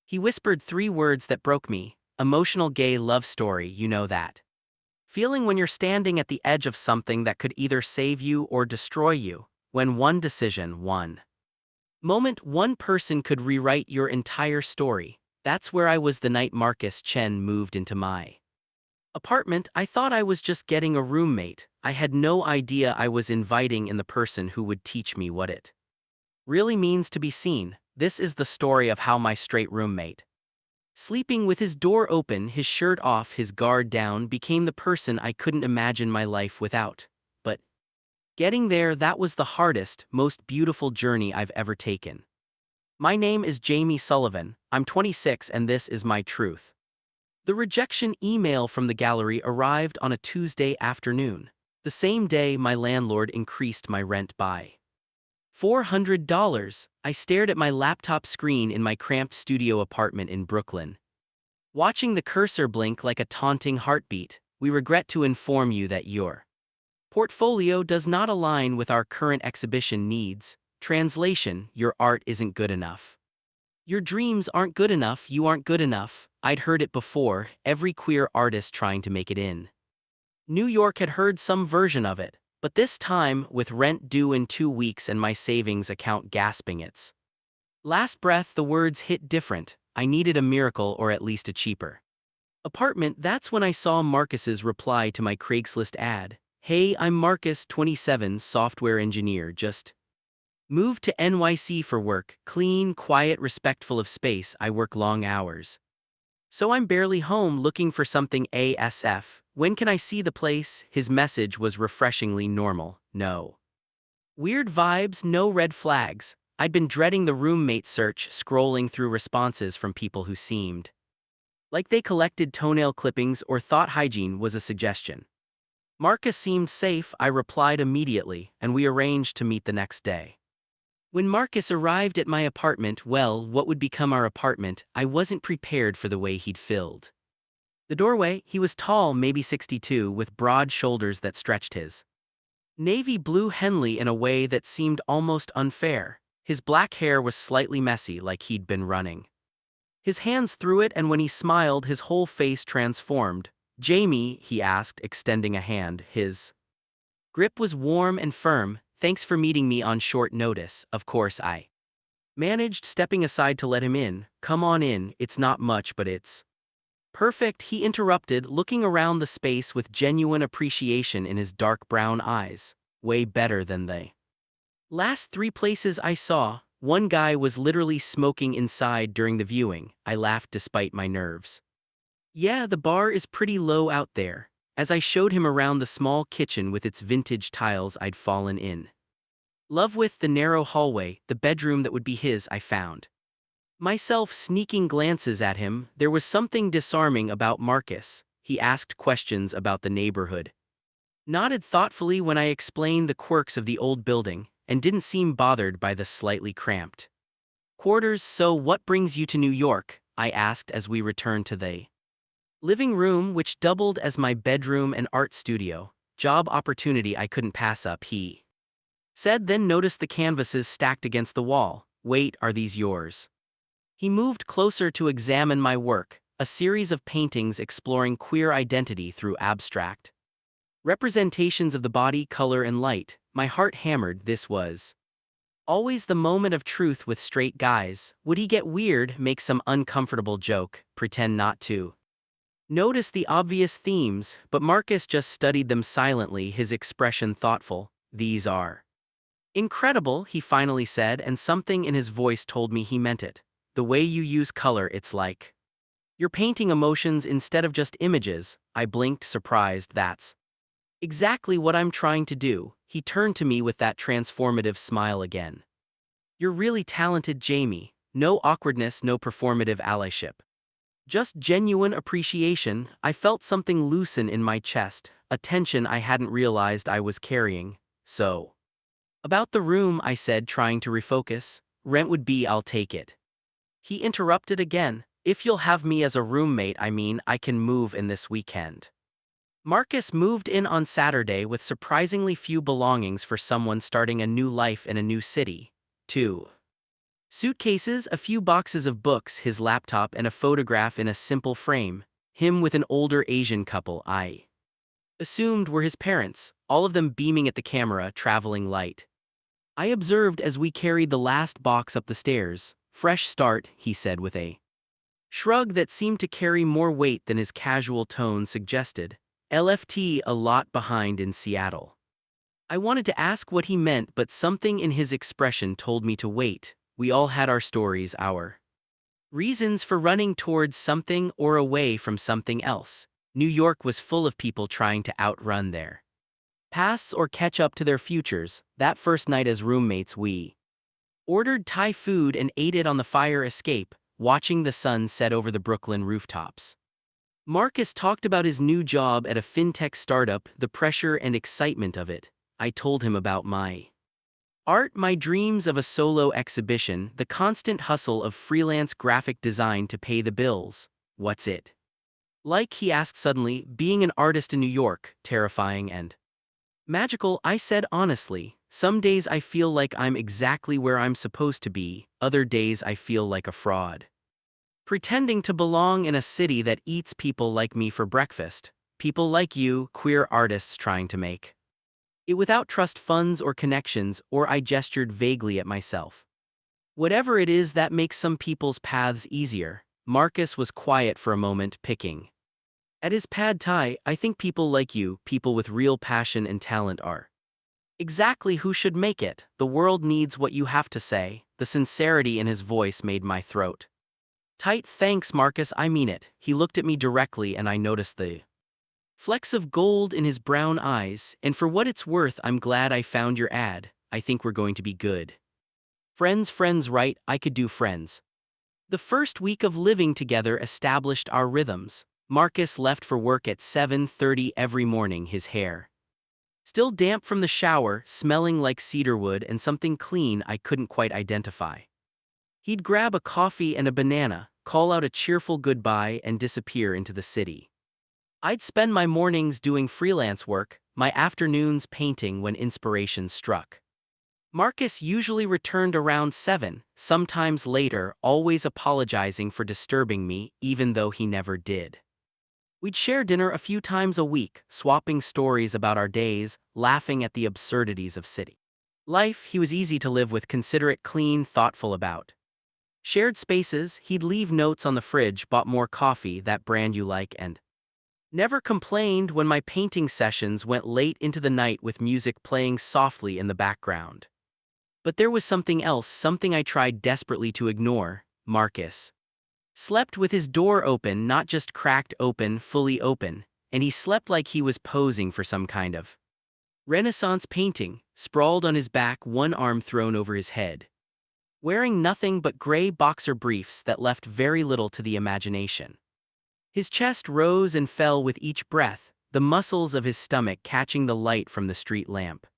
He whispered 3 words that broke me. Emotional gay love story, you know that. Feeling when you're standing at the edge of something that could either save you or destroy you. When one decision, one moment, one person could rewrite your entire story. That's where I was the night Marcus Chen moved into my apartment. I thought I was just getting a roommate. I had no idea I was inviting in the person who would teach me what it really means to be seen. This is the story of how my straight roommate, sleeping with his door open, his shirt off, his guard down, became the person I couldn't imagine my life without. But getting there, that was the hardest, most beautiful journey I've ever taken. My name is Jamie Sullivan, I'm 26 and this is my truth. The rejection email from the gallery arrived on a Tuesday afternoon. The same day my landlord increased my rent by $400. I stared at my laptop screen in my cramped studio apartment in Brooklyn, watching the cursor blink like a taunting heartbeat. We regret to inform you that your portfolio does not align with our current exhibition needs. Translation: your art isn't good enough. Your dreams aren't good enough, you aren't good enough. I'd heard it before, every queer artist trying to make it in New York had heard some version of it. But this time, with rent due in 2 weeks and my savings account gasping its last breath, the words hit different. I needed a miracle, or at least a cheaper apartment. That's when I saw Marcus's reply to my Craigslist ad. Hey, I'm Marcus, 27, software engineer, just moved to NYC for work. Clean, quiet, respectful of space. I work long hours, so I'm barely home, looking for something ASF. When can I see the place? His message was refreshingly normal. No weird vibes, no red flags. I'd been dreading the roommate search, scrolling through responses from people who seemed like they collected toenail clippings or thought hygiene was a suggestion. Marcus seemed safe, I replied immediately, and we arranged to meet the next day. When Marcus arrived at my apartment, well, what would become our apartment, I wasn't prepared for the way he'd filled the doorway. He was tall, maybe 62, with broad shoulders that stretched his navy blue Henley in a way that seemed almost unfair. His black hair was slightly messy, like he'd been running his hands through it, and when he smiled, his whole face transformed. Jamie, he asked, extending a hand. His grip was warm and firm. Thanks for meeting me on short notice. Of course, I managed, stepping aside to let him in. Come on in, it's not much, but it's perfect, he interrupted, looking around the space with genuine appreciation in his dark brown eyes. Way better than the last 3 places I saw. One guy was literally smoking inside during the viewing. I laughed despite my nerves. Yeah, the bar is pretty low out there. As I showed him around the small kitchen with its vintage tiles I'd fallen in love with, the narrow hallway, the bedroom that would be his, I found myself sneaking glances at him. There was something disarming about Marcus. He asked questions about the neighborhood, nodded thoughtfully when I explained the quirks of the old building, and didn't seem bothered by the slightly cramped quarters. So what brings you to New York? I asked as we returned to the living room, which doubled as my bedroom and art studio. Job opportunity I couldn't pass up, he said, then noticed the canvases stacked against the wall. Wait, are these yours? He moved closer to examine my work, a series of paintings exploring queer identity through abstract representations of the body, color, and light. My heart hammered. This was always the moment of truth with straight guys. Would he get weird, make some uncomfortable joke, pretend not to notice the obvious themes? But Marcus just studied them silently, his expression thoughtful. These are incredible, he finally said, and something in his voice told me he meant it. The way you use color, it's like you're painting emotions instead of just images. I blinked, surprised. That's exactly what I'm trying to do. He turned to me with that transformative smile again. You're really talented, Jamie. No awkwardness, no performative allyship. Just genuine appreciation. I felt something loosen in my chest, a tension I hadn't realized I was carrying. So, about the room, I said, trying to refocus. Rent would be, I'll take it. He interrupted again. If you'll have me as a roommate, I mean, I can move in this weekend. Marcus moved in on Saturday with surprisingly few belongings for someone starting a new life in a new city. 2 Suitcases, a few boxes of books, his laptop, and a photograph in a simple frame. Him with an older Asian couple I assumed were his parents, all of them beaming at the camera, traveling light. I observed as we carried the last box up the stairs. Fresh start, he said with a shrug that seemed to carry more weight than his casual tone suggested. LFT a lot behind in Seattle. I wanted to ask what he meant, but something in his expression told me to wait. We all had our stories, our reasons for running towards something or away from something else. New York was full of people trying to outrun their pasts or catch up to their futures. That first night as roommates, we ordered Thai food and ate it on the fire escape, watching the sun set over the Brooklyn rooftops. Marcus talked about his new job at a fintech startup, the pressure and excitement of it. I told him about my art, my dreams of a solo exhibition, the constant hustle of freelance graphic design to pay the bills. What's it like, he asked suddenly, being an artist in New York? Terrifying and magical, I said honestly. Some days I feel like I'm exactly where I'm supposed to be, other days I feel like a fraud, pretending to belong in a city that eats people like me for breakfast. People like you, queer artists trying to make it without trust funds or connections. Or I gestured vaguely at myself. Whatever it is that makes some people's paths easier. Marcus was quiet for a moment, picking at his pad thai. I think people like you, people with real passion and talent, are exactly who should make it. The world needs what you have to say. The sincerity in his voice made my throat tight. Thanks, Marcus, I mean it. He looked at me directly and I noticed the flecks of gold in his brown eyes. And for what it's worth, I'm glad I found your ad. I think we're going to be good friends, right? I could do friends. The first week of living together established our rhythms. Marcus left for work at 7:30 every morning, his hair still damp from the shower, smelling like cedarwood and something clean I couldn't quite identify. He'd grab a coffee and a banana, call out a cheerful goodbye, and disappear into the city. I'd spend my mornings doing freelance work, my afternoons painting when inspiration struck. Marcus usually returned around 7, sometimes later, always apologizing for disturbing me, even though he never did. We'd share dinner a few times a week, swapping stories about our days, laughing at the absurdities of city life. He was easy to live with, considerate, clean, thoughtful about shared spaces. He'd leave notes on the fridge, bought more coffee, that brand you like, and never complained when my painting sessions went late into the night with music playing softly in the background. But there was something else, something I tried desperately to ignore. Marcus slept with his door open, not just cracked open, fully open, and he slept like he was posing for some kind of Renaissance painting, sprawled on his back, one arm thrown over his head, wearing nothing but gray boxer briefs that left very little to the imagination. His chest rose and fell with each breath, the muscles of his stomach catching the light from the street lamp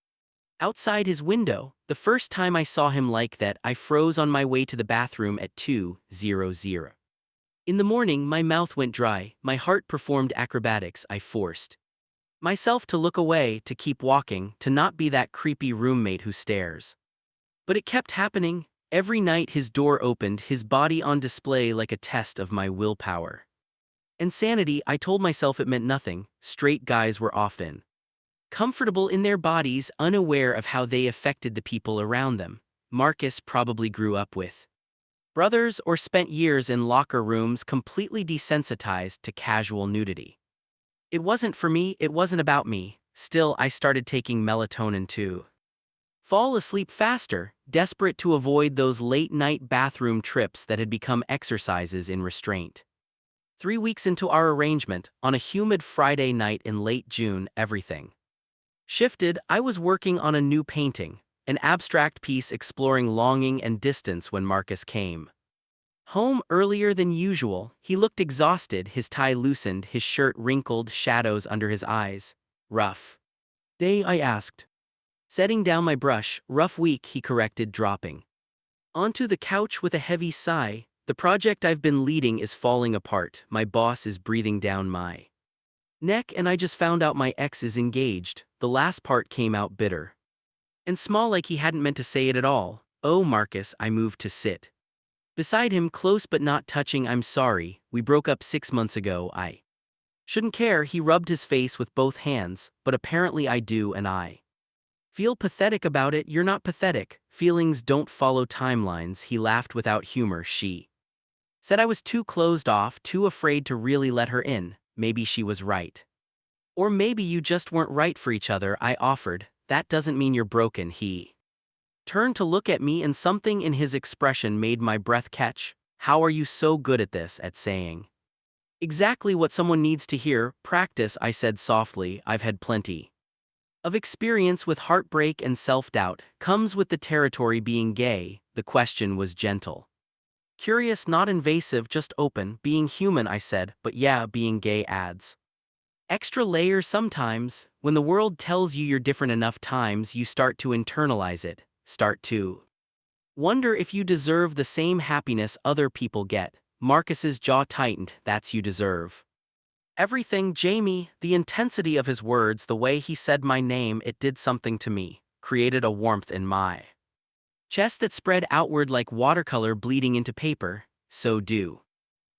outside his window. The first time I saw him like that, I froze on my way to the bathroom at 2:00. In the morning, my mouth went dry, my heart performed acrobatics. I forced myself to look away, to keep walking, to not be that creepy roommate who stares. But it kept happening. Every night his door opened, his body on display like a test of my willpower. Insanity, I told myself it meant nothing. Straight guys were often comfortable in their bodies, unaware of how they affected the people around them. Marcus probably grew up with brothers or spent years in locker rooms, completely desensitized to casual nudity. It wasn't for me, it wasn't about me. Still, I started taking melatonin to fall asleep faster, desperate to avoid those late-night bathroom trips that had become exercises in restraint. 3 weeks into our arrangement, on a humid Friday night in late June, everything shifted. I was working on a new painting, an abstract piece exploring longing and distance, when Marcus came home earlier than usual. He looked exhausted, his tie loosened, his shirt wrinkled, shadows under his eyes. Rough day, I asked, setting down my brush. Rough week, he corrected, dropping onto the couch with a heavy sigh. The project I've been leading is falling apart. My boss is breathing down my neck, and I just found out my ex is engaged. The last part came out bitter and small, like he hadn't meant to say it at all. Oh, Marcus, I moved to sit beside him, close but not touching. I'm sorry, we broke up 6 months ago. I shouldn't care. He rubbed his face with both hands, but apparently I do, and I feel pathetic about it. You're not pathetic. Feelings don't follow timelines. He laughed without humor. She said I was too closed off, too afraid to really let her in. Maybe she was right. Or maybe you just weren't right for each other, I offered. That doesn't mean you're broken. He turned to look at me, and something in his expression made my breath catch. How are you so good at this, at saying exactly what someone needs to hear? Practice, I said softly. I've had plenty of experience with heartbreak, and self-doubt comes with the territory. Being gay, the question was gentle. Curious, not invasive, just open. Being human, I said, but yeah, being gay adds extra layers sometimes. When the world tells you you're different enough times, you start to internalize it, start to wonder if you deserve the same happiness other people get. Marcus's jaw tightened. That's you deserve everything, Jamie. The intensity of his words, the way he said my name, it did something to me, created a warmth in my chest that spread outward like watercolor bleeding into paper. So do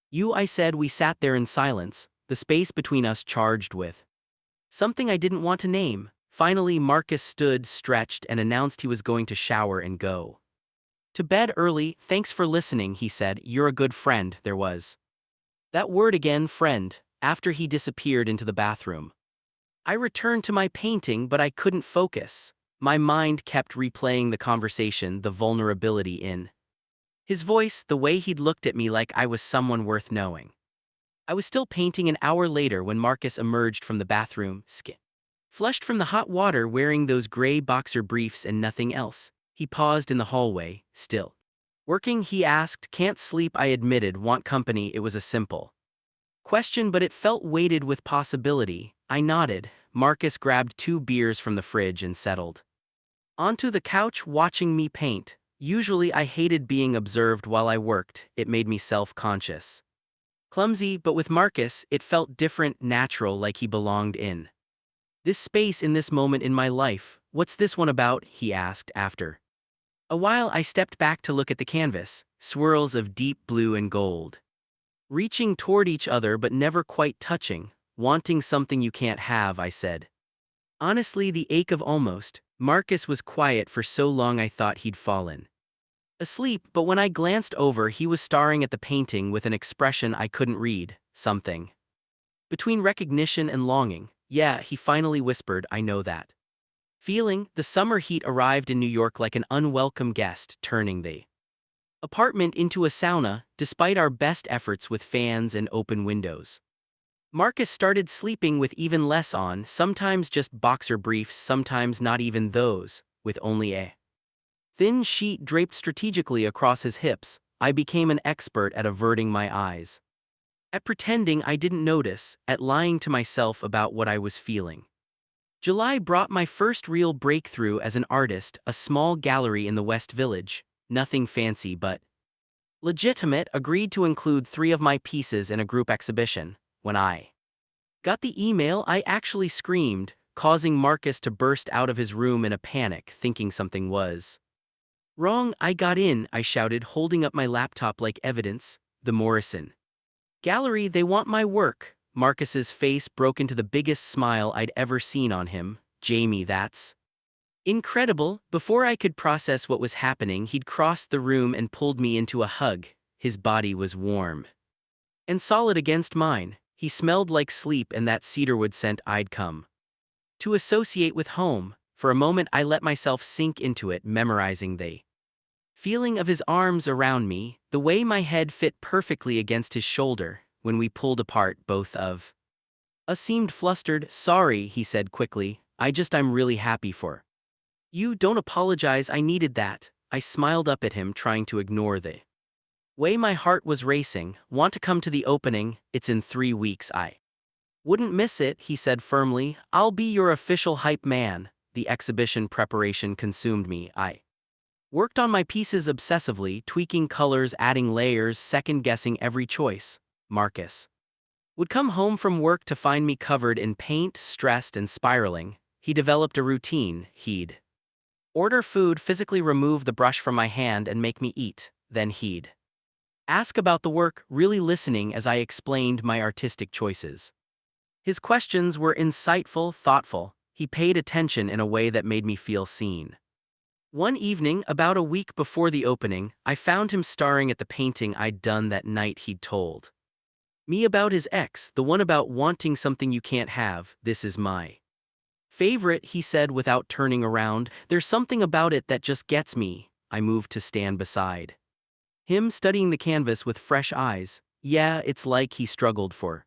you, I said. We sat there in silence, the space between us charged with something I didn't want to name. Finally, Marcus stood, stretched, and announced he was going to shower and go to bed early. Thanks for listening, he said. You're a good friend. There was that word again, friend, after he disappeared into the bathroom. I returned to my painting, but I couldn't focus. My mind kept replaying the conversation, the vulnerability in his voice, the way he'd looked at me like I was someone worth knowing. I was still painting an hour later when Marcus emerged from the bathroom, skin flushed from the hot water, wearing those gray boxer briefs and nothing else. He paused in the hallway, still working. He asked, "Can't sleep?" I admitted, "Want company?" It was a simple question, but it felt weighted with possibility. I nodded. Marcus grabbed 2 beers from the fridge and settled onto the couch, watching me paint. Usually I hated being observed while I worked. It made me self-conscious, clumsy, but with Marcus, it felt different, natural, like he belonged in this space, in this moment in my life. What's this one about? He asked after a while. I stepped back to look at the canvas, swirls of deep blue and gold, reaching toward each other but never quite touching. Wanting something you can't have, I said. Honestly, the ache of almost. Marcus was quiet for so long I thought he'd fallen asleep, but when I glanced over, he was staring at the painting with an expression I couldn't read, something between recognition and longing. Yeah, he finally whispered, I know that feeling. The summer heat arrived in New York like an unwelcome guest, turning the apartment into a sauna, despite our best efforts with fans and open windows. Marcus started sleeping with even less on, sometimes just boxer briefs, sometimes not even those, with only a thin sheet draped strategically across his hips. I became an expert at averting my eyes, at pretending I didn't notice, at lying to myself about what I was feeling. July brought my first real breakthrough as an artist, a small gallery in the West Village, nothing fancy but legitimate, agreed to include 3 of my pieces in a group exhibition. When I got the email, I actually screamed, causing Marcus to burst out of his room in a panic, thinking something was wrong. I got in, I shouted, holding up my laptop like evidence. The Morrison Gallery, they want my work. Marcus's face broke into the biggest smile I'd ever seen on him. Jamie, that's incredible. Before I could process what was happening, he'd crossed the room and pulled me into a hug. His body was warm and solid against mine. He smelled like sleep and that cedarwood scent I'd come to associate with home. For a moment I let myself sink into it, memorizing the feeling of his arms around me, the way my head fit perfectly against his shoulder. When we pulled apart, both of us seemed flustered. Sorry, he said quickly. I'm really happy for you. Don't apologize, I needed that. I smiled up at him, trying to ignore the way my heart was racing. Want to come to the opening? It's in 3 weeks. I wouldn't miss it, he said firmly. I'll be your official hype man. The exhibition preparation consumed me. I worked on my pieces obsessively, tweaking colors, adding layers, second-guessing every choice. Marcus would come home from work to find me covered in paint, stressed and spiraling. He developed a routine. He'd Order food, physically remove the brush from my hand and make me eat, then he'd ask about the work, really listening as I explained my artistic choices. His questions were insightful, thoughtful. He paid attention in a way that made me feel seen. One evening, about a week before the opening, I found him staring at the painting I'd done that night he'd told me about his ex, the one about wanting something you can't have. This is my favorite, he said without turning around. There's something about it that just gets me. I moved to stand beside him, studying the canvas with fresh eyes. Yeah, it's like he struggled for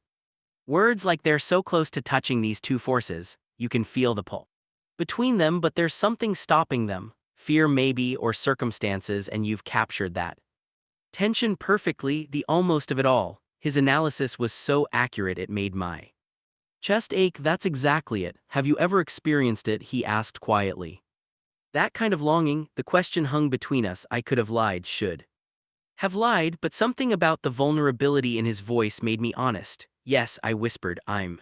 words, like they're so close to touching these two forces. You can feel the pull between them, but there's something stopping them. Fear maybe, or circumstances, and you've captured that tension perfectly, the almost of it all. His analysis was so accurate it made my chest ache. That's exactly it. Have you ever experienced it? He asked quietly. That kind of longing. The question hung between us. I could have lied, should have lied, but something about the vulnerability in his voice made me honest. Yes, I whispered, I'm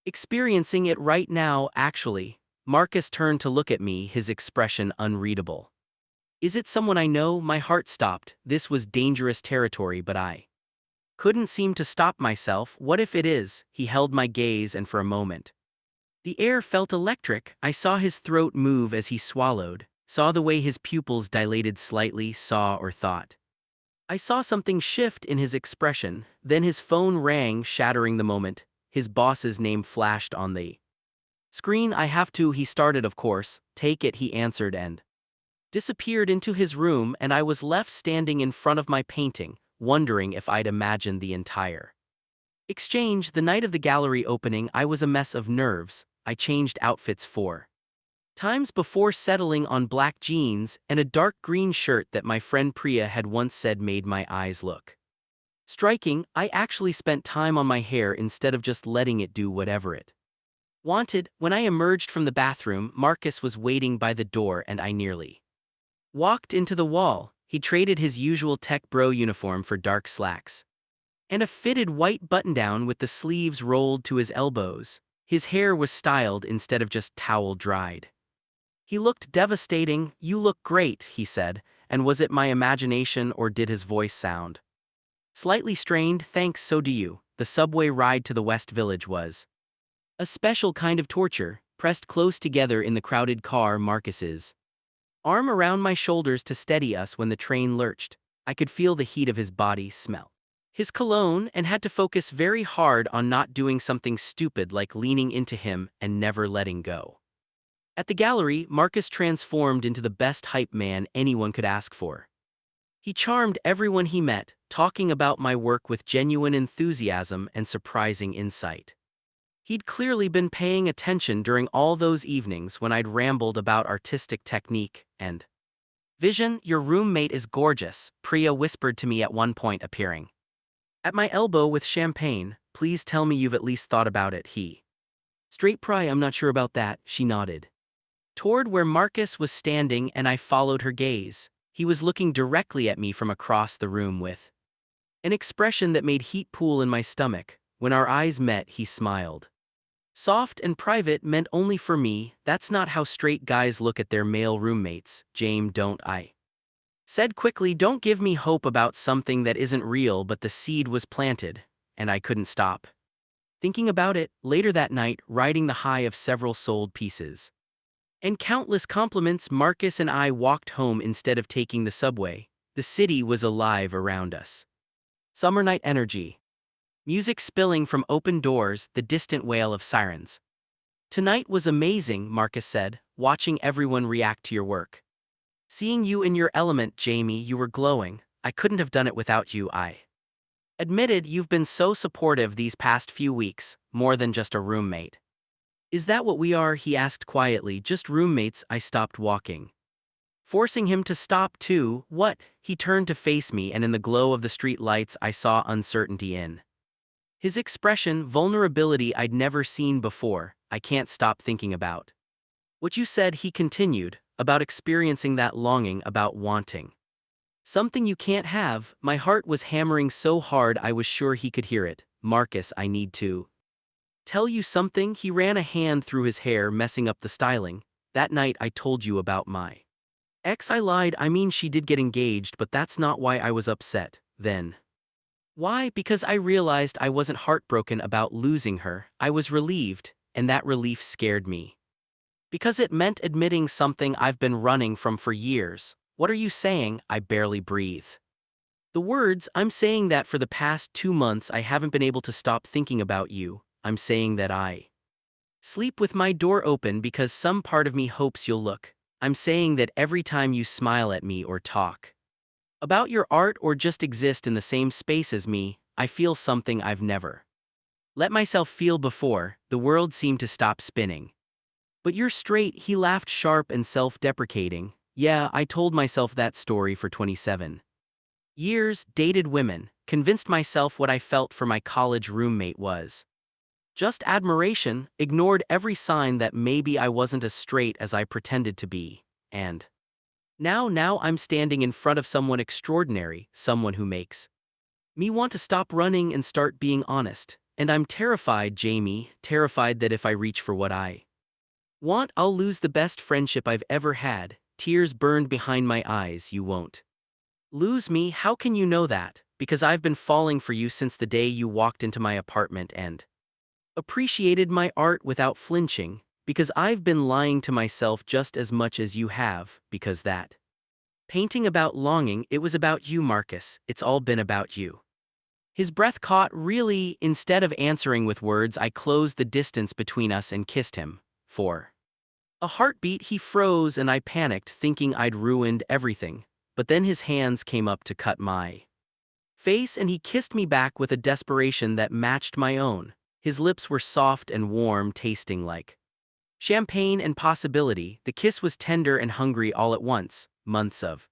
experiencing it right now, actually. Marcus turned to look at me, his expression unreadable. Is it someone I know? My heart stopped. This was dangerous territory, but I couldn't seem to stop myself. What if it is? He held my gaze, and for a moment the air felt electric. I saw his throat move as he swallowed, saw the way his pupils dilated slightly, saw or thought I saw something shift in his expression. Then his phone rang, shattering the moment. His boss's name flashed on the screen. I have to, he started, of course. Take it, he answered and disappeared into his room, and I was left standing in front of my painting, wondering if I'd imagined the entire exchange. The night of the gallery opening, I was a mess of nerves. I changed outfits 4 times before settling on black jeans and a dark green shirt that my friend Priya had once said made my eyes look striking. I actually spent time on my hair instead of just letting it do whatever it wanted. When I emerged from the bathroom, Marcus was waiting by the door, and I nearly walked into the wall. He traded his usual tech bro uniform for dark slacks and a fitted white button-down with the sleeves rolled to his elbows. His hair was styled instead of just towel dried. He looked devastating. You look great, he said, and was it my imagination, or did his voice sound slightly strained? Thanks, so do you. The subway ride to the West Village was a special kind of torture. Pressed close together in the crowded car, Marcus's arm around my shoulders to steady us when the train lurched. I could feel the heat of his body, smell his cologne, and had to focus very hard on not doing something stupid like leaning into him and never letting go. At the gallery, Marcus transformed into the best hype man anyone could ask for. He charmed everyone he met, talking about my work with genuine enthusiasm and surprising insight. He'd clearly been paying attention during all those evenings when I'd rambled about artistic technique and vision. Your roommate is gorgeous, Priya whispered to me at one point, appearing at my elbow with champagne. Please tell me you've at least thought about it. He straight pry. I'm not sure about that, she nodded toward where Marcus was standing, and I followed her gaze. He was looking directly at me from across the room with an expression that made heat pool in my stomach. When our eyes met, he smiled. Soft and private, meant only for me. That's not how straight guys look at their male roommates, James, don't I said quickly. Don't give me hope about something that isn't real. But the seed was planted, and I couldn't stop thinking about it. Later that night, riding the high of several sold pieces and countless compliments, Marcus and I walked home instead of taking the subway. The city was alive around us. Summer night energy. Music spilling from open doors, the distant wail of sirens. Tonight was amazing, Marcus said, watching everyone react to your work. Seeing you in your element, Jamie, you were glowing. I couldn't have done it without you, I admitted. You've been so supportive these past few weeks, more than just a roommate. Is that what we are? He asked quietly. Just roommates. I stopped walking, forcing him to stop too. What? He turned to face me, and in the glow of the street lights I saw uncertainty in his expression, vulnerability I'd never seen before. I can't stop thinking about what you said, he continued, about experiencing that longing, about wanting something you can't have. My heart was hammering so hard I was sure he could hear it. Marcus, I need to tell you something. He ran a hand through his hair, messing up the styling. that night I told you about my ex. I lied, I mean she did get engaged, but that's not why I was upset, then. Why? Because I realized I wasn't heartbroken about losing her, I was relieved, and that relief scared me. Because it meant admitting something I've been running from for years. What are you saying? I barely breathe. The words, I'm saying that for the past 2 months I haven't been able to stop thinking about you. I'm saying that I sleep with my door open because some part of me hopes you'll look. I'm saying that every time you smile at me or talk about your art or just exist in the same space as me, I feel something I've never let myself feel before. The world seemed to stop spinning. But you're straight, he laughed, sharp and self-deprecating. Yeah, I told myself that story for 27 years, dated women, convinced myself what I felt for my college roommate was just admiration, ignored every sign that maybe I wasn't as straight as I pretended to be, and now I'm standing in front of someone extraordinary, someone who makes me want to stop running and start being honest. And I'm terrified, Jamie, terrified that if I reach for what I want, I'll lose the best friendship I've ever had. Tears burned behind my eyes. You won't lose me. How can you know that? Because I've been falling for you since the day you walked into my apartment and appreciated my art without flinching. Because I've been lying to myself just as much as you have. Because that painting about longing, it was about you, Marcus. It's all been about you. His breath caught. Really, instead of answering with words, I closed the distance between us and kissed him. For a heartbeat, he froze and I panicked, thinking I'd ruined everything. But then his hands came up to cut my face and he kissed me back with a desperation that matched my own. His lips were soft and warm, tasting like champagne and possibility. The kiss was tender and hungry all at once, months of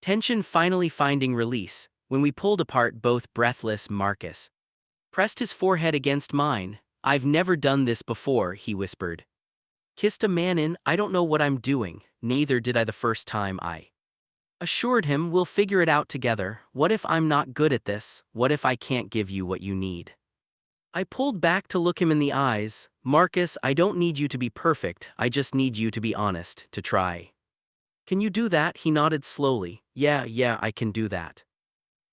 tension finally finding release. When we pulled apart, both breathless, Marcus pressed his forehead against mine. I've never done this before, he whispered. Kissed a man in, I don't know what I'm doing, neither did I the first time. I assured him, we'll figure it out together. What if I'm not good at this? What if I can't give you what you need? I pulled back to look him in the eyes. Marcus, I don't need you to be perfect, I just need you to be honest, to try. Can you do that? He nodded slowly. Yeah, I can do that.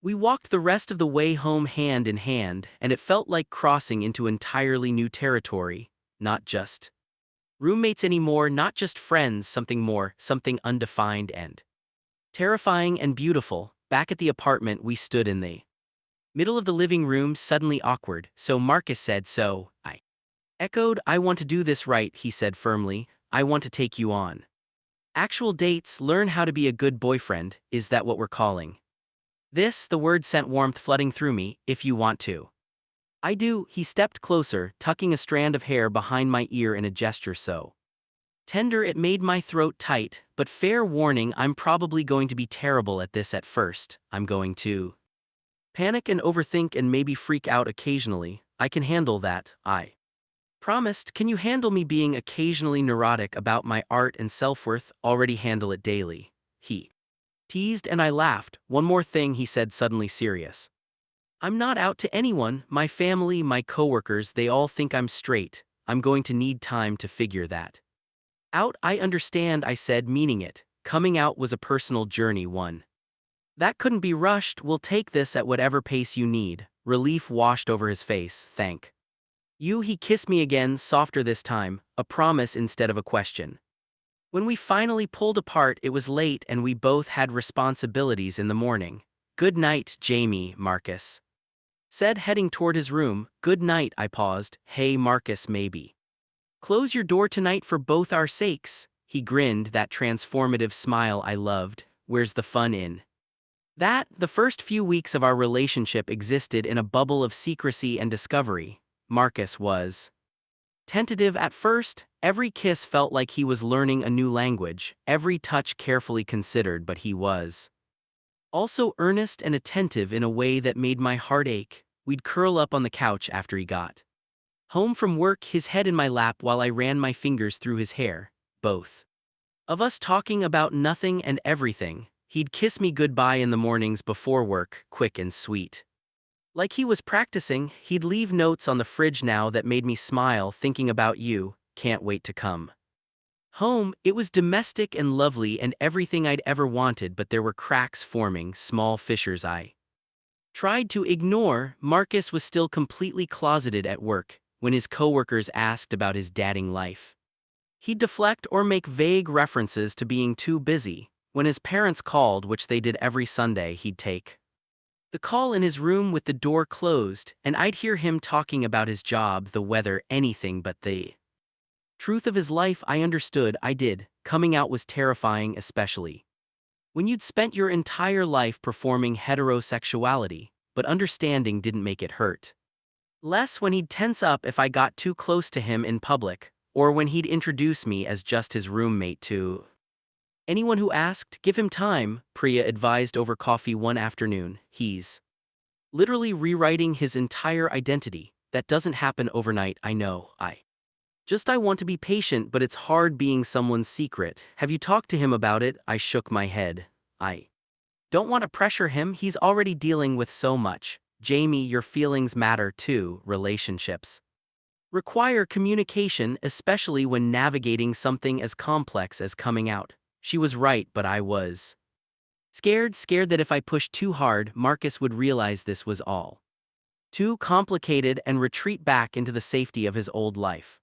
We walked the rest of the way home hand in hand, and it felt like crossing into entirely new territory. Not just roommates anymore, not just friends, something more, something undefined and terrifying and beautiful. Back at the apartment, we stood in the middle of the living room, suddenly awkward. So Marcus said, so, I echoed. I want to do this right, he said firmly. I want to take you on actual dates, learn how to be a good boyfriend. Is that what we're calling this? The word sent warmth flooding through me. If you want to. I do. He stepped closer, tucking a strand of hair behind my ear in a gesture so tender it made my throat tight. But fair warning, I'm probably going to be terrible at this at first. I'm going to panic and overthink and maybe freak out occasionally. I can handle that, I promised. Can you handle me being occasionally neurotic about my art and self-worth? Already handle it daily. He teased and I laughed. One more thing, he said, suddenly serious. I'm not out to anyone. My family, my coworkers, they all think I'm straight. I'm going to need time to figure that out. I understand, I said, meaning it. Coming out was a personal journey, one that couldn't be rushed. We'll take this at whatever pace you need. Relief washed over his face. Thank you. He kissed me again, softer this time, a promise instead of a question. When we finally pulled apart, it was late and we both had responsibilities in the morning. Good night, Jamie, Marcus said, heading toward his room. Good night, I paused. Hey, Marcus, maybe close your door tonight for both our sakes. He grinned, that transformative smile I loved. Where's the fun in that? The first few weeks of our relationship existed in a bubble of secrecy and discovery. Marcus was tentative at first. Every kiss felt like he was learning a new language, every touch carefully considered, but he was also earnest and attentive in a way that made my heart ache. We'd curl up on the couch after he got home from work, his head in my lap while I ran my fingers through his hair, both of us talking about nothing and everything. He'd kiss me goodbye in the mornings before work, quick and sweet. Like he was practicing. He'd leave notes on the fridge now that made me smile, thinking about you, can't wait to come Home, it was domestic and lovely and everything I'd ever wanted, but there were cracks forming, small fissures I tried to ignore. Marcus was still completely closeted at work when his coworkers asked about his dating life. He'd deflect or make vague references to being too busy. When his parents called, which they did every Sunday, he'd take the call in his room with the door closed, and I'd hear him talking about his job, the weather, anything but the truth of his life. I understood, I did. Coming out was terrifying, especially when you'd spent your entire life performing heterosexuality, but understanding didn't make it hurt less when he'd tense up if I got too close to him in public, or when he'd introduce me as just his roommate to anyone who asked. Give him time, Priya advised over coffee one afternoon. He's literally rewriting his entire identity. That doesn't happen overnight, I know. I want to be patient, but it's hard being someone's secret. Have you talked to him about it? I shook my head. I don't want to pressure him, he's already dealing with so much. Jamie, your feelings matter too. Relationships require communication, especially when navigating something as complex as coming out. She was right, but I was scared that if I pushed too hard, Marcus would realize this was all too complicated and retreat back into the safety of his old life.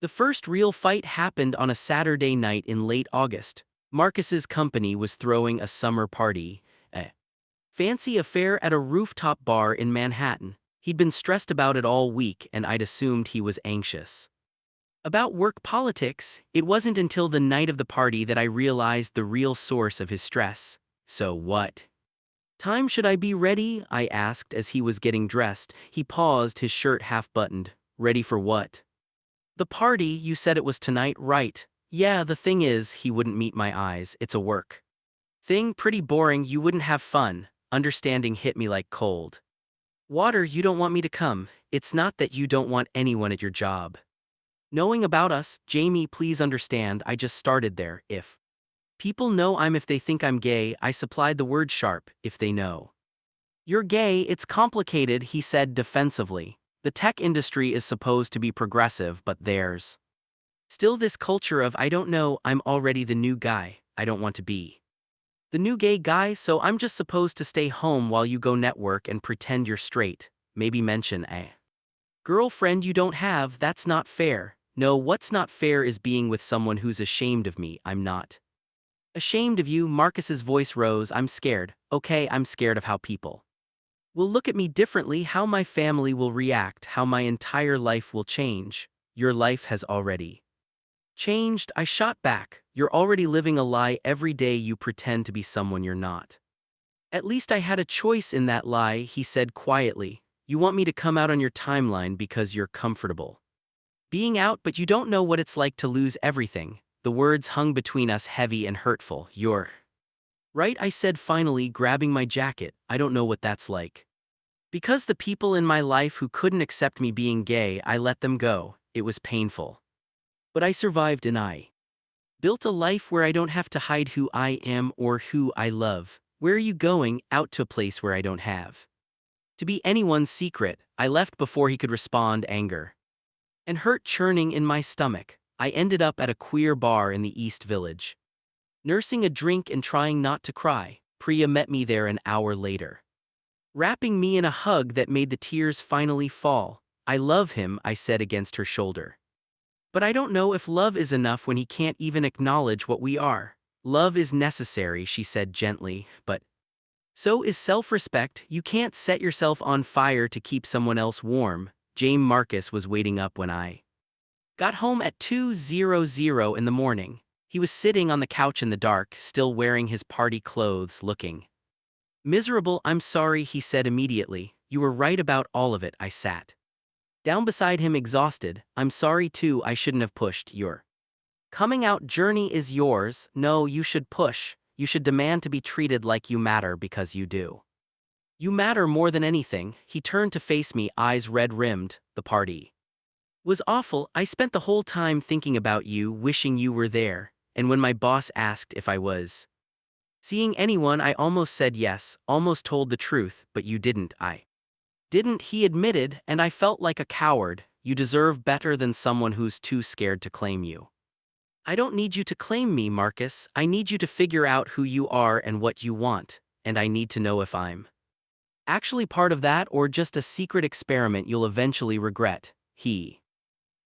The first real fight happened on a Saturday night in late August. Marcus's company was throwing a summer party, a fancy affair at a rooftop bar in Manhattan. He'd been stressed about it all week, and I'd assumed he was anxious about work politics. It wasn't until the night of the party that I realized the real source of his stress. So what time should I be ready? I asked as he was getting dressed. He paused, his shirt half buttoned. Ready for what? The party, you said it was tonight, right? Yeah, the thing is, he wouldn't meet my eyes. It's a work thing, pretty boring, you wouldn't have fun. Understanding hit me like cold water. You don't want me to come. It's not that you don't want anyone at your job knowing about us. Jamie, please understand, I just started there. If people know if they think I'm gay, I supplied the word sharp, if they know you're gay, it's complicated, he said defensively. The tech industry is supposed to be progressive, but there's still this culture of I don't know, I'm already the new guy, I don't want to be the new gay guy, so I'm just supposed to stay home while you go network and pretend you're straight, maybe mention a girlfriend you don't have. That's not fair. No, what's not fair is being with someone who's ashamed of me. I'm not ashamed of you. Marcus's voice rose. I'm scared. Okay, I'm scared of how people will look at me differently, how my family will react, how my entire life will change. Your life has already changed, I shot back. You're already living a lie every day. You pretend to be someone you're not. At least I had a choice in that lie, he said quietly. You want me to come out on your timeline because you're comfortable being out, but you don't know what it's like to lose everything. The words hung between us, heavy and hurtful. You're right, I said finally, grabbing my jacket. I don't know what that's like. Because the people in my life who couldn't accept me being gay, I let them go. It was painful. But I survived, and I built a life where I don't have to hide who I am or who I love. Where are you going? Out to a place where I don't have to be anyone's secret. I left before he could respond, anger and hurt churning in my stomach. I ended up at a queer bar in the East Village, nursing a drink and trying not to cry. Priya met me there an hour later, wrapping me in a hug that made the tears finally fall. I love him, I said against her shoulder. But I don't know if love is enough when he can't even acknowledge what we are. Love is necessary, she said gently, but so is self-respect. You can't set yourself on fire to keep someone else warm. James Marcus was waiting up when I got home at 2:00 in the morning. He was sitting on the couch in the dark, still wearing his party clothes, looking miserable. I'm sorry, he said immediately. You were right about all of it. I sat down beside him, exhausted. I'm sorry too, I shouldn't have pushed. Your coming out journey is yours. No, you should push. You should demand to be treated like you matter, because you do. You matter more than anything. He turned to face me, eyes red-rimmed. The party was awful. I spent the whole time thinking about you, wishing you were there. And when my boss asked if I was seeing anyone, I almost said yes, almost told the truth, but you didn't. I didn't, he admitted, and I felt like a coward. You deserve better than someone who's too scared to claim you. I don't need you to claim me, Marcus. I need you to figure out who you are and what you want, and I need to know if I'm actually part of that or just a secret experiment you'll eventually regret. He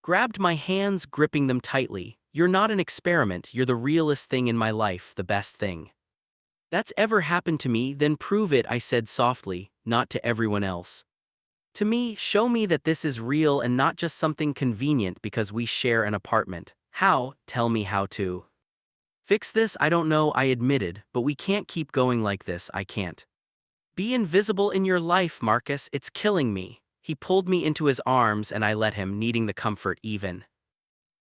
grabbed my hands, gripping them tightly. You're not an experiment, you're the realest thing in my life, the best thing that's ever happened to me. Then prove it, I said softly, not to everyone else. To me, show me that this is real and not just something convenient because we share an apartment. How? Tell me how to fix this. I don't know, I admitted, but we can't keep going like this. I can't be invisible in your life, Marcus. It's killing me. He pulled me into his arms and I let him, needing the comfort even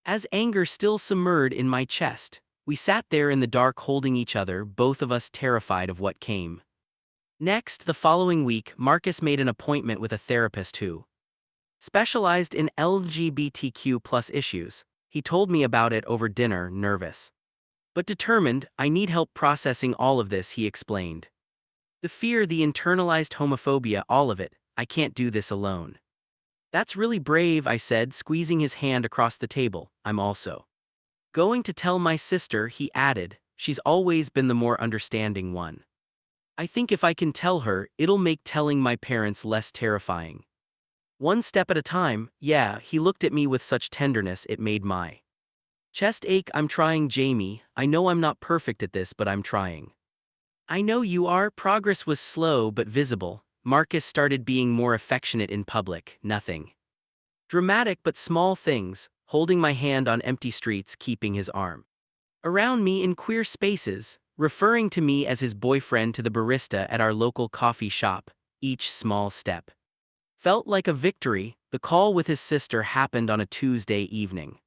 as anger still simmered in my chest. We sat there in the dark holding each other, both of us terrified of what came next. The following week, Marcus made an appointment with a therapist who specialized in LGBTQ+ issues. He told me about it over dinner, nervous but determined. I need help processing all of this, he explained. The fear, the internalized homophobia, all of it. I can't do this alone. That's really brave, I said, squeezing his hand across the table. I'm also going to tell my sister, he added. She's always been the more understanding one. I think if I can tell her, it'll make telling my parents less terrifying. One step at a time. Yeah, he looked at me with such tenderness it made my chest ache. I'm trying, Jamie. I know I'm not perfect at this, but I'm trying. I know you are. Progress was slow but visible. Marcus started being more affectionate in public. Nothing dramatic, but small things, holding my hand on empty streets, keeping his arm around me in queer spaces, referring to me as his boyfriend to the barista at our local coffee shop. Each small step felt like a victory. The call with his sister happened on a Tuesday evening.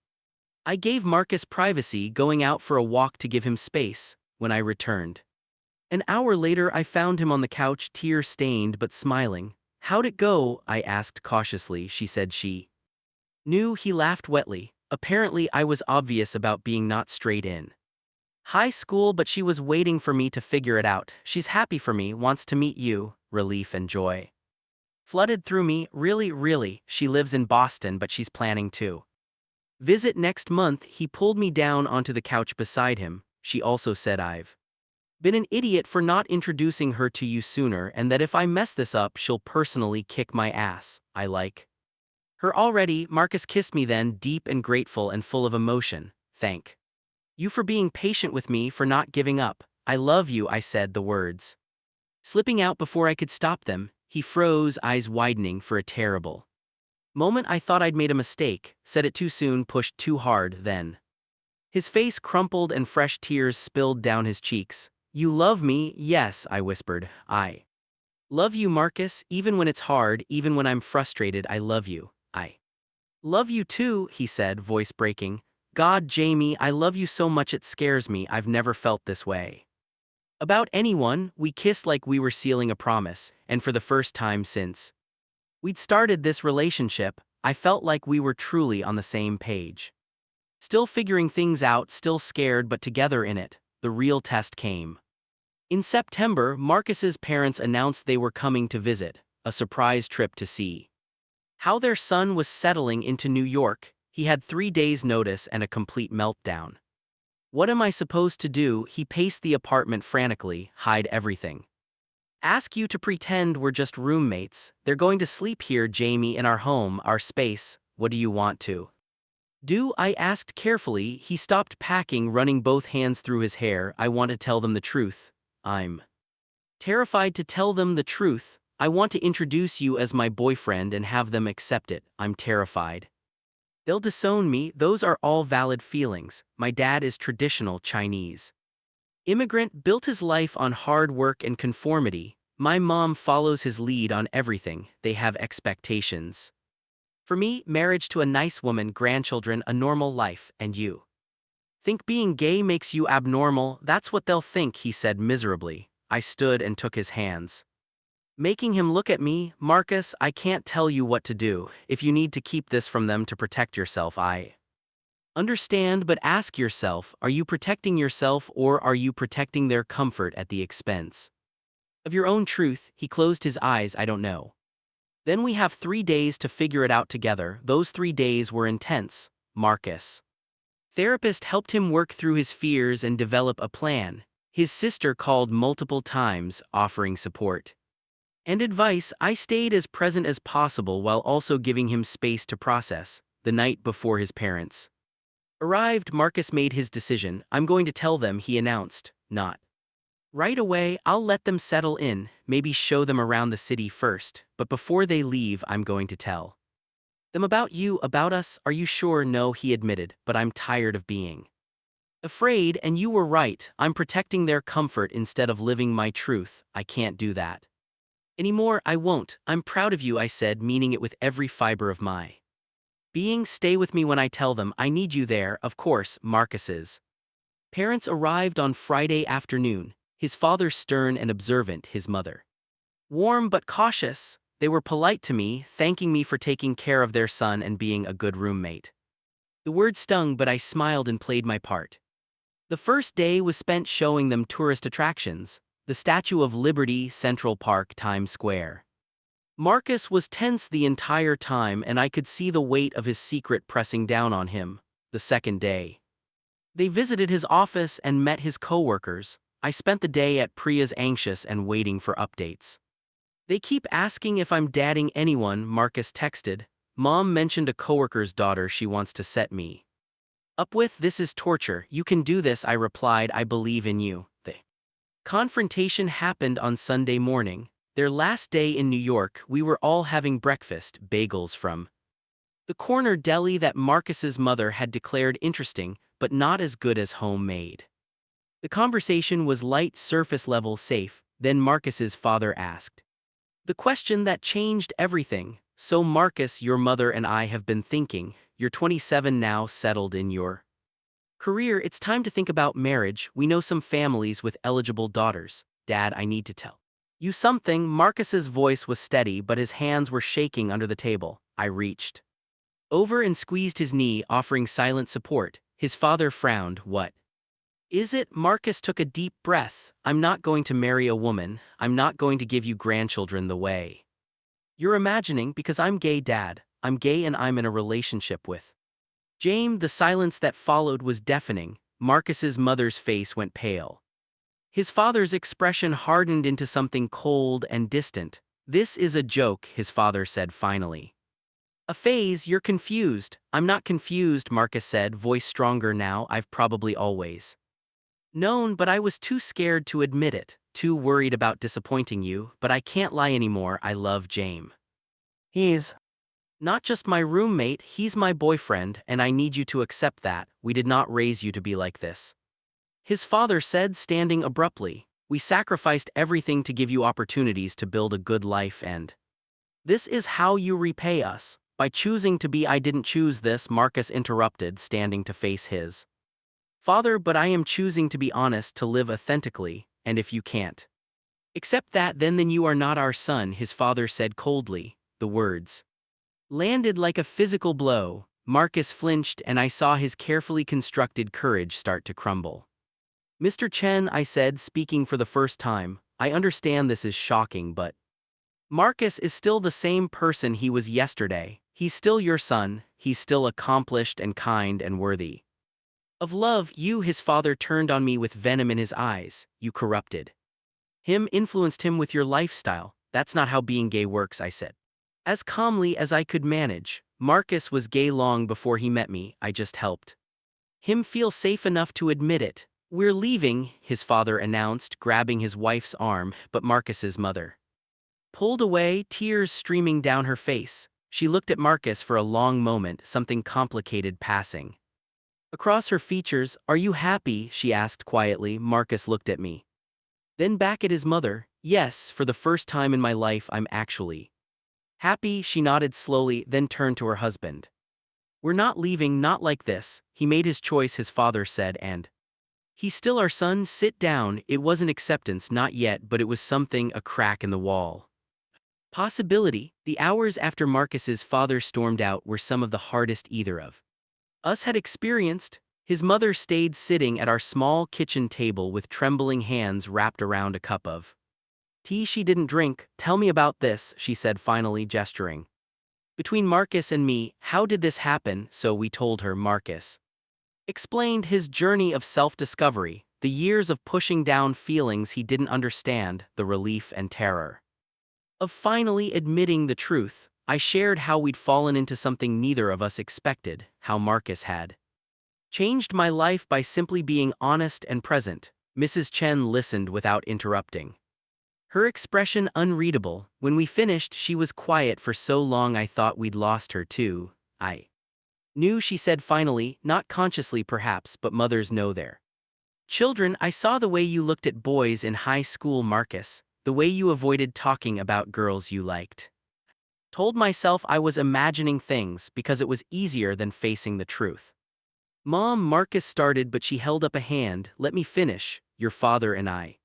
I gave Marcus privacy, going out for a walk to give him space. When I returned an hour later, I found him on the couch, tear-stained but smiling. How'd it go? I asked cautiously. She said she knew. He laughed wetly. Apparently I was obvious about being not straight in high school, but she was waiting for me to figure it out. She's happy for me, wants to meet you. Relief and joy flooded through me. Really, really, she lives in Boston, but she's planning to visit next month. He pulled me down onto the couch beside him. She also said I've been an idiot for not introducing her to you sooner, and that if I mess this up, she'll personally kick my ass. I like her already. Marcus kissed me then, deep and grateful and full of emotion. Thank you for being patient with me, for not giving up. I love you, I said, the words slipping out before I could stop them. He froze, eyes widening for a terrible moment. I thought I'd made a mistake, said it too soon, pushed too hard. Then his face crumpled and fresh tears spilled down his cheeks. You love me? Yes, I whispered. I love you, Marcus, even when it's hard, even when I'm frustrated. I love you. I love you too, he said, voice breaking. God, Jamie, I love you so much it scares me. I've never felt this way about anyone. We kissed like we were sealing a promise, and for the first time since we'd started this relationship, I felt like we were truly on the same page. Still figuring things out, still scared, but together in it. The real test came in September. Marcus's parents announced they were coming to visit, a surprise trip to see how their son was settling into New York. He had 3 days' notice and a complete meltdown. What am I supposed to do? He paced the apartment frantically. Hide everything. Ask you to pretend we're just roommates. They're going to sleep here, Jamie, in our home, our space. What do you want to do? I asked carefully. He stopped packing, running both hands through his hair. I want to tell them the truth. I'm terrified to tell them the truth. I want to introduce you as my boyfriend and have them accept it. I'm terrified they'll disown me. Those are all valid feelings. My dad is traditional Chinese immigrant, built his life on hard work and conformity. My mom follows his lead on everything. They have expectations for me, marriage to a nice woman, grandchildren, a normal life. And you think being gay makes you abnormal? That's what they'll think, he said miserably. I stood and took his hands, making him look at me. Marcus, I can't tell you what to do. If you need to keep this from them to protect yourself, I understand, but ask yourself, are you protecting yourself or are you protecting their comfort at the expense of your own truth? He closed his eyes. I don't know. Then we have 3 days to figure it out together. Those 3 days were intense, Marcus Therapist helped him work through his fears and develop a plan. His sister called multiple times, offering support and advice. I stayed as present as possible while also giving him space to process. The night before his parents arrived, Marcus made his decision. I'm going to tell them, he announced. Not right away, I'll let them settle in, maybe show them around the city first, but before they leave, I'm going to tell them about you, about us. Are you sure? No, he admitted, but I'm tired of being afraid, and you were right. I'm protecting their comfort instead of living my truth. I can't do that anymore. I won't. I'm proud of you, I said, meaning it with every fiber of my being. Stay with me when I tell them. I need you there. Of course. Marcus's parents arrived on Friday afternoon, his father stern and observant, his mother warm but cautious. They were polite to me, thanking me for taking care of their son and being a good roommate. The word stung, but I smiled and played my part. The first day was spent showing them tourist attractions: the Statue of Liberty, Central Park, Times Square. Marcus was tense the entire time, and I could see the weight of his secret pressing down on him. The second day, they visited his office and met his coworkers. I spent the day at Priya's, anxious and waiting for updates. They keep asking if I'm dating anyone, Marcus texted. Mom mentioned a coworker's daughter she wants to set me up with. This is torture. You can do this, I replied. I believe in you. The confrontation happened on Sunday morning, their last day in New York. We were all having breakfast, bagels from the corner deli that Marcus's mother had declared interesting, but not as good as homemade. The conversation was light, surface level, safe. Then Marcus's father asked the question that changed everything. So Marcus, your mother and I have been thinking, you're 27 now, settled in your career. It's time to think about marriage. We know some families with eligible daughters. Dad, I need to tell you something. Marcus's voice was steady, but his hands were shaking under the table. I reached over and squeezed his knee, offering silent support. His father frowned. What is it? Marcus took a deep breath. I'm not going to marry a woman. I'm not going to give you grandchildren the way you're imagining, because I'm gay, Dad. I'm gay and I'm in a relationship with James. The silence that followed was deafening. Marcus's mother's face went pale. His father's expression hardened into something cold and distant. This is a joke, his father said finally. A phase. You're confused. I'm not confused, Marcus said, voice stronger now. I've probably always known, but I was too scared to admit it, too worried about disappointing you. But I can't lie anymore. I love James. He's not just my roommate, he's my boyfriend, and I need you to accept that. We did not raise you to be like this, his father said, standing abruptly. We sacrificed everything to give you opportunities to build a good life, and this is how you repay us, by choosing to be. I didn't choose this, Marcus interrupted, standing to face his father. But I am choosing to be honest, to live authentically, and if you can't accept that, then you are not our son, his father said coldly. The words landed like a physical blow. Marcus flinched, and I saw his carefully constructed courage start to crumble. Mr. Chen, I said, speaking for the first time, I understand this is shocking, but Marcus is still the same person he was yesterday. He's still your son. He's still accomplished and kind and worthy of love. You, his father turned on me with venom in his eyes. You corrupted him, influenced him with your lifestyle. That's not how being gay works, I said, as calmly as I could manage. Marcus was gay long before he met me. I just helped him feel safe enough to admit it. We're leaving, his father announced, grabbing his wife's arm, but Marcus's mother pulled away, tears streaming down her face. She looked at Marcus for a long moment, something complicated passing across her features. Are you happy? She asked quietly. Marcus looked at me, then back at his mother. Yes, for the first time in my life I'm actually happy. She nodded slowly, then turned to her husband. We're not leaving, not like this. He made his choice, his father said, and he's still our son. Sit down. It wasn't acceptance, not yet, but it was something, a crack in the wall. Possibility. The hours after Marcus's father stormed out were some of the hardest either of us had experienced. His mother stayed sitting at our small kitchen table with trembling hands wrapped around a cup of tea she didn't drink. Tell me about this, she said finally, gesturing between Marcus and me. How did this happen? So we told her. Marcus Explained his journey of self-discovery, the years of pushing down feelings he didn't understand, the relief and terror of finally admitting the truth. I shared how we'd fallen into something neither of us expected, how Marcus had changed my life by simply being honest and present. Mrs. Chen listened without interrupting, her expression unreadable. When we finished, she was quiet for so long I thought we'd lost her too. I knew, she said finally, not consciously perhaps, but mothers know their children. I saw the way you looked at boys in high school, Marcus, the way you avoided talking about girls you liked. Told myself I was imagining things because it was easier than facing the truth. Mom, Marcus started, but she held up a hand. Let me finish. Your father and I,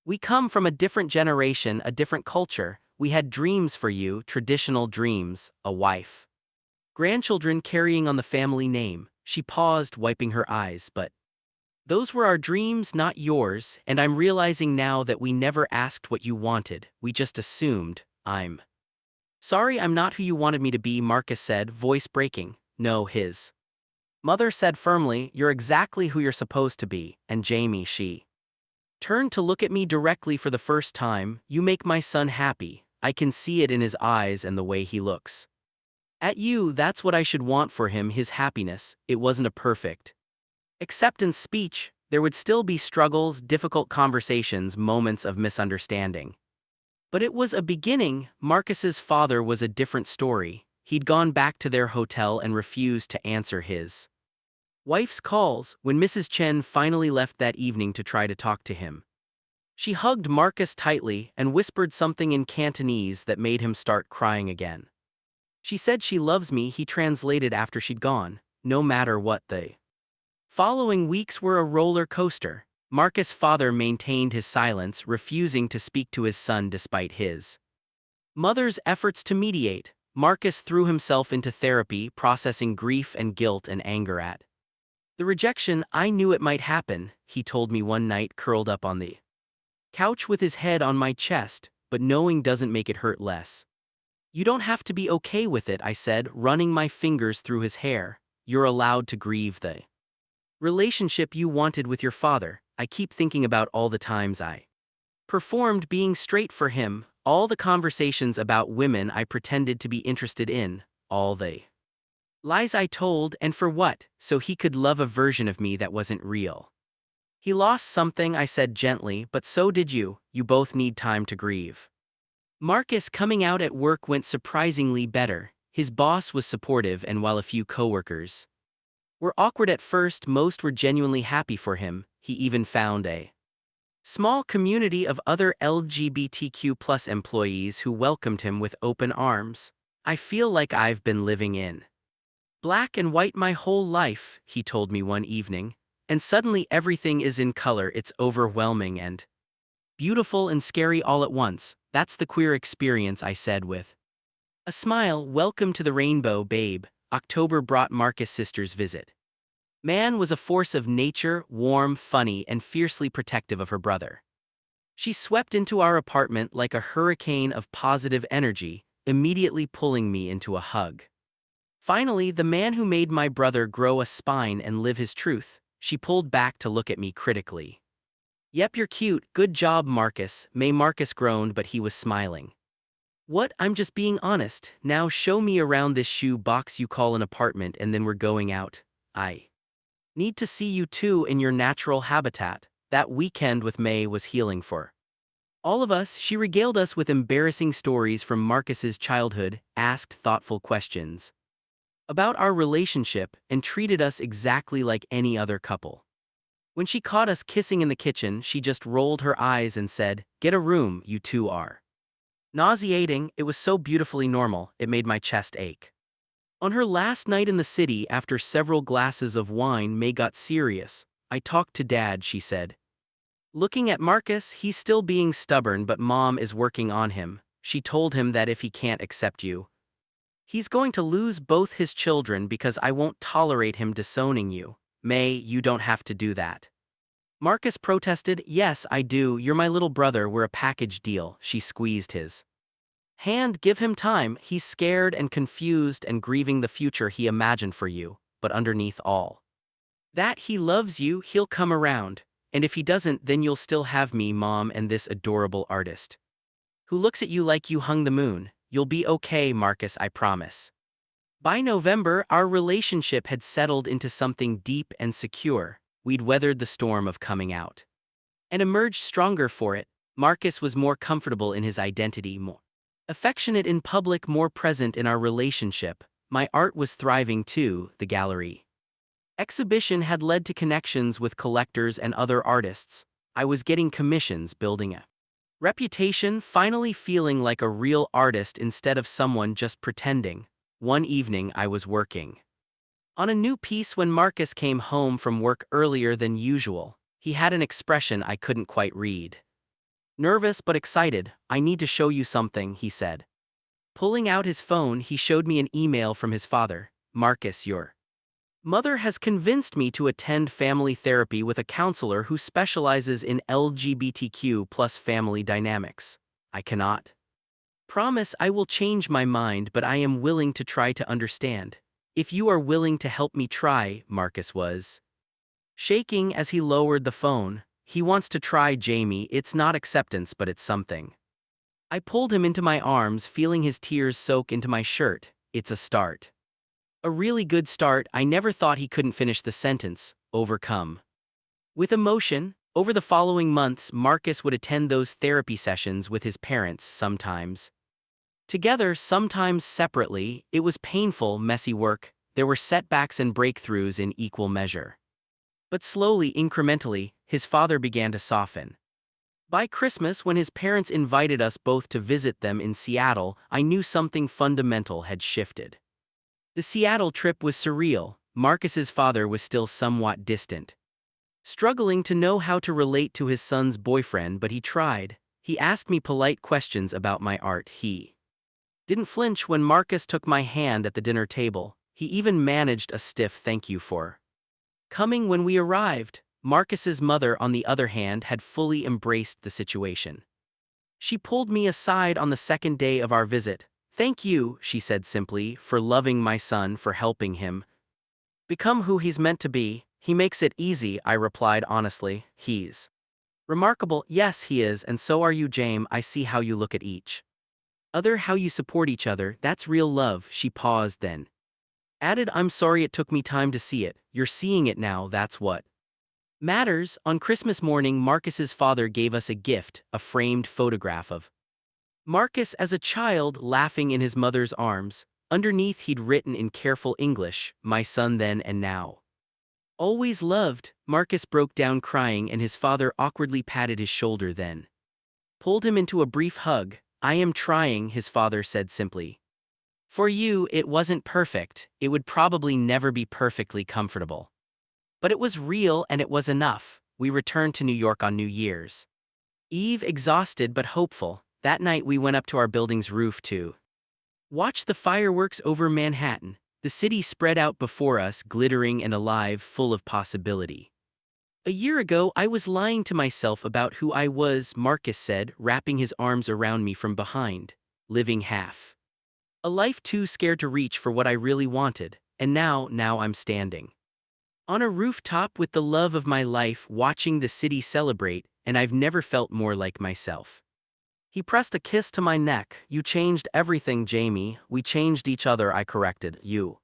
we come from a different generation, a different culture. We had dreams for you, traditional dreams, a wife, grandchildren, carrying on the family name. She paused, wiping her eyes, but those were our dreams, not yours, and I'm realizing now that we never asked what you wanted, we just assumed. I'm sorry I'm not who you wanted me to be, Marcus said, voice breaking. No, his mother said firmly, you're exactly who you're supposed to be, and Jamie, she turned to look at me directly for the first time. You make my son happy. I can see it in his eyes and the way he looks at you. That's what I should want for him, his happiness. It wasn't a perfect acceptance speech. There would still be struggles, difficult conversations, moments of misunderstanding. But it was a beginning. Marcus's father was a different story. He'd gone back to their hotel and refused to answer his wife's calls. When Mrs. Chen finally left that evening to try to talk to him, she hugged Marcus tightly and whispered something in Cantonese that made him start crying again. She said she loves me, he translated after she'd gone. No matter what. The following weeks were a roller coaster. Marcus' father maintained his silence, refusing to speak to his son despite his mother's efforts to mediate. Marcus threw himself into therapy, processing grief and guilt and anger at the rejection. I knew it might happen, he told me one night, curled up on the couch with his head on my chest, but knowing doesn't make it hurt less. You don't have to be okay with it, I said, running my fingers through his hair. You're allowed to grieve the relationship you wanted with your father. I keep thinking about all the times I performed being straight for him, all the conversations about women I pretended to be interested in, all the lies I told, and for what? So he could love a version of me that wasn't real. He lost something, I said gently, but so did you. You both need time to grieve. Marcus coming out at work went surprisingly better. His boss was supportive, and while a few coworkers were awkward at first, most were genuinely happy for him. He even found a small community of other LGBTQ+ employees who welcomed him with open arms. I feel like I've been living in black and white my whole life, he told me one evening, and suddenly everything is in color. It's overwhelming and beautiful and scary all at once. That's the queer experience, I said with a smile. Welcome to the rainbow, babe. October brought Marcus' sister's visit. Man was a force of nature, warm, funny, and fiercely protective of her brother. She swept into our apartment like a hurricane of positive energy, immediately pulling me into a hug. Finally, the man who made my brother grow a spine and live his truth. She pulled back to look at me critically. Yep, you're cute. Good job, Marcus. Marcus groaned, but he was smiling. What? I'm just being honest. Now show me around this shoe box you call an apartment, and then we're going out. I need to see you two in your natural habitat. That weekend with May was healing for all of us. She regaled us with embarrassing stories from Marcus's childhood, asked thoughtful questions about our relationship, and treated us exactly like any other couple. When she caught us kissing in the kitchen, she just rolled her eyes and said, "Get a room, you two are nauseating." It was so beautifully normal, it made my chest ache. On her last night in the city, after several glasses of wine, May got serious. I talked to Dad, she said. Looking at Marcus, he's still being stubborn, but Mom is working on him. She told him that if he can't accept you, he's going to lose both his children, because I won't tolerate him disowning you. May, you don't have to do that. Marcus protested. Yes, I do. You're my little brother. We're a package deal. She squeezed his hand. Give him time. He's scared and confused and grieving the future he imagined for you, but underneath all That he loves you, he'll come around. And if he doesn't, then you'll still have me, Mom, and this adorable artist who looks at you like you hung the moon. You'll be okay, Marcus, I promise. By November, our relationship had settled into something deep and secure. We'd weathered the storm of coming out and emerged stronger for it. Marcus was more comfortable in his identity, more affectionate in public, more present in our relationship. My art was thriving too. The gallery exhibition had led to connections with collectors and other artists. I was getting commissions, building a reputation, finally feeling like a real artist instead of someone just pretending. One evening I was working on a new piece when Marcus came home from work earlier than usual. He had an expression I couldn't quite read. Nervous but excited. I need to show you something, he said. Pulling out his phone, he showed me an email from his father. Marcus, your mother has convinced me to attend family therapy with a counselor who specializes in LGBTQ plus family dynamics. I cannot promise I will change my mind, but I am willing to try to understand. If you are willing to help me try, Marcus was shaking as he lowered the phone. He wants to try, Jamie. It's not acceptance, but it's something. I pulled him into my arms, feeling his tears soak into my shirt. It's a start. A really good start. I never thought he couldn't finish the sentence. Overcome with emotion. Over the following months, Marcus would attend those therapy sessions with his parents, sometimes together, sometimes separately. It was painful, messy work. There were setbacks and breakthroughs in equal measure. But slowly, incrementally, his father began to soften. By Christmas, when his parents invited us both to visit them in Seattle, I knew something fundamental had shifted. The Seattle trip was surreal. Marcus's father was still somewhat distant, struggling to know how to relate to his son's boyfriend, but he tried. He asked me polite questions about my art. He didn't flinch when Marcus took my hand at the dinner table. He even managed a stiff thank you for coming when we arrived. Marcus's mother, on the other hand, had fully embraced the situation. She pulled me aside on the second day of our visit. Thank you, she said simply, for loving my son, for helping him become who he's meant to be. He makes it easy, I replied honestly. He's remarkable. Yes, he is, and so are you, James. I see how you look at each other, how you support each other. That's real love. She paused, then added, I'm sorry it took me time to see it. You're seeing it now, that's what matters. On Christmas morning, Marcus's father gave us a gift, a framed photograph of Marcus as a child laughing in his mother's arms. Underneath he'd written in careful English, my son then and now. Always loved. Marcus broke down crying and his father awkwardly patted his shoulder, then pulled him into a brief hug. I am trying, his father said simply. For you, it wasn't perfect. It would probably never be perfectly comfortable. But it was real and it was enough. We returned to New York on New Year's Eve, exhausted but hopeful. That night we went up to our building's roof to watch the fireworks over Manhattan. The city spread out before us, glittering and alive, full of possibility. A year ago, I was lying to myself about who I was, Marcus said, wrapping his arms around me from behind. Living half a life too scared to reach for what I really wanted. And now I'm standing on a rooftop with the love of my life, watching the city celebrate, and I've never felt more like myself. He pressed a kiss to my neck. You changed everything, Jamie. We changed each other, I corrected. You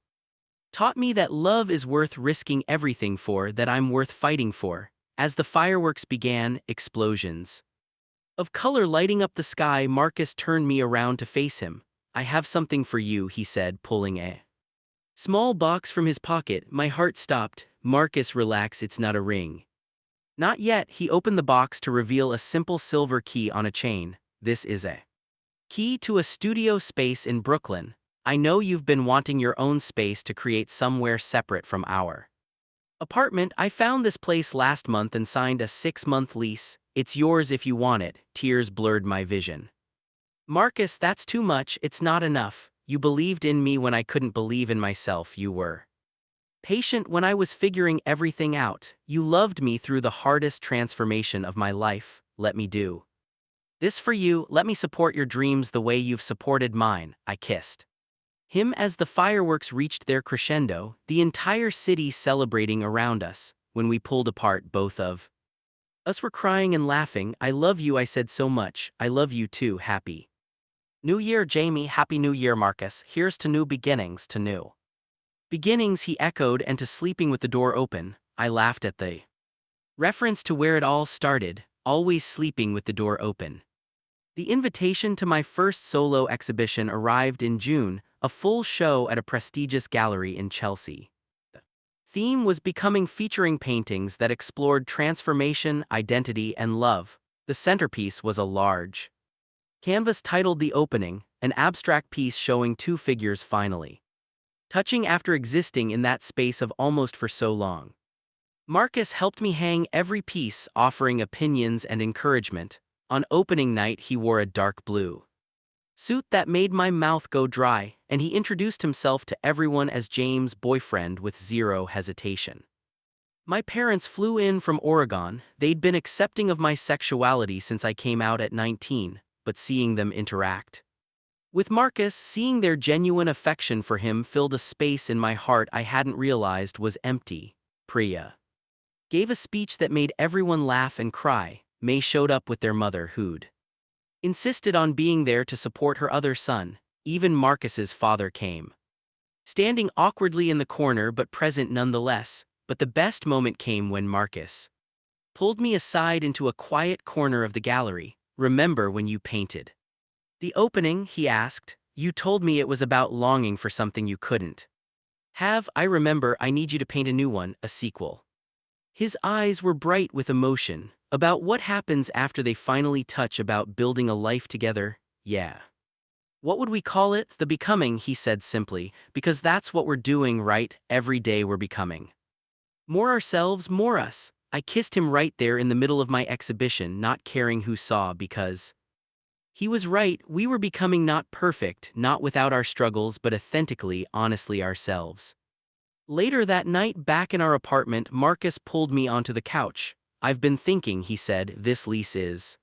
taught me that love is worth risking everything for, that I'm worth fighting for. As the fireworks began, explosions of color lighting up the sky, Marcus turned me around to face him. I have something for you, he said, pulling a small box from his pocket. My heart stopped. Marcus, relax, it's not a ring. Not yet. He opened the box to reveal a simple silver key on a chain. This is a key to a studio space in Brooklyn. I know you've been wanting your own space to create somewhere separate from our apartment. I found this place last month and signed a 6-month lease. It's yours if you want it. Tears blurred my vision. Marcus, that's too much. It's not enough. You believed in me when I couldn't believe in myself. You were patient when I was figuring everything out. You loved me through the hardest transformation of my life. Let me do this for you. Let me support your dreams the way you've supported mine. I kissed Him as the fireworks reached their crescendo, the entire city celebrating around us. When we pulled apart, both of us were crying and laughing. I love you, I said so much. I love you too, Happy New Year, Jamie. Happy New Year, Marcus. Here's to new beginnings, to new beginnings, he echoed, and to sleeping with the door open. I laughed at the reference to where it all started, always sleeping with the door open. The invitation to my first solo exhibition arrived in June, a full show at a prestigious gallery in Chelsea. The theme was becoming, featuring paintings that explored transformation, identity, and love. The centerpiece was a large canvas titled The Opening, an abstract piece showing two figures finally touching after existing in that space of almost for so long. Marcus helped me hang every piece, offering opinions and encouragement. On opening night, he wore a dark blue suit that made my mouth go dry, and he introduced himself to everyone as James' boyfriend with zero hesitation. My parents flew in from Oregon. They'd been accepting of my sexuality since I came out at 19, but seeing them interact with Marcus, seeing their genuine affection for him, filled a space in my heart I hadn't realized was empty. Priya gave a speech that made everyone laugh and cry. May showed up with their mother, who'd insisted on being there to support her other son. Even Marcus's father came, standing awkwardly in the corner but present nonetheless. But the best moment came when Marcus pulled me aside into a quiet corner of the gallery. Remember when you painted the opening, he asked. You told me it was about longing for something you couldn't have. I remember. I need you to paint a new one, a sequel. His eyes were bright with emotion. About what happens after they finally touch, about building a life together. Yeah. What would we call it? The Becoming, he said simply, because that's what we're doing, right? Every day we're becoming more ourselves, more us. I kissed him right there in the middle of my exhibition, not caring who saw, because he was right. We were becoming, not perfect, not without our struggles, but authentically, honestly ourselves. Later that night, back in our apartment, Marcus pulled me onto the couch. I've been thinking, he said, this lease is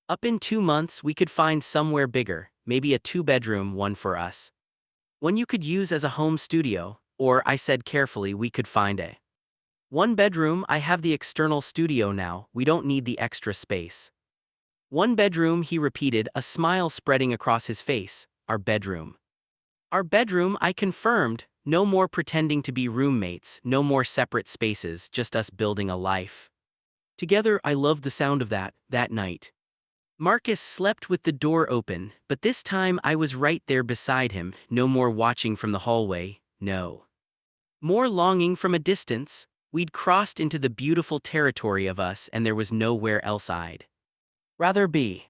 up in 2 months. We could find somewhere bigger, maybe a 2-bedroom one for us, one you could use as a home studio. Or, I said carefully, we could find a 1-bedroom. I have the external studio now. We don't need the extra space. 1-bedroom, he repeated, a smile spreading across his face. Our bedroom. Our bedroom, I confirmed. No more pretending to be roommates, no more separate spaces, just us building a life together. I loved the sound of that night. Marcus slept with the door open, but this time I was right there beside him. No more watching from the hallway, no more longing from a distance. We'd crossed into the beautiful territory of us, and there was nowhere else I'd rather be.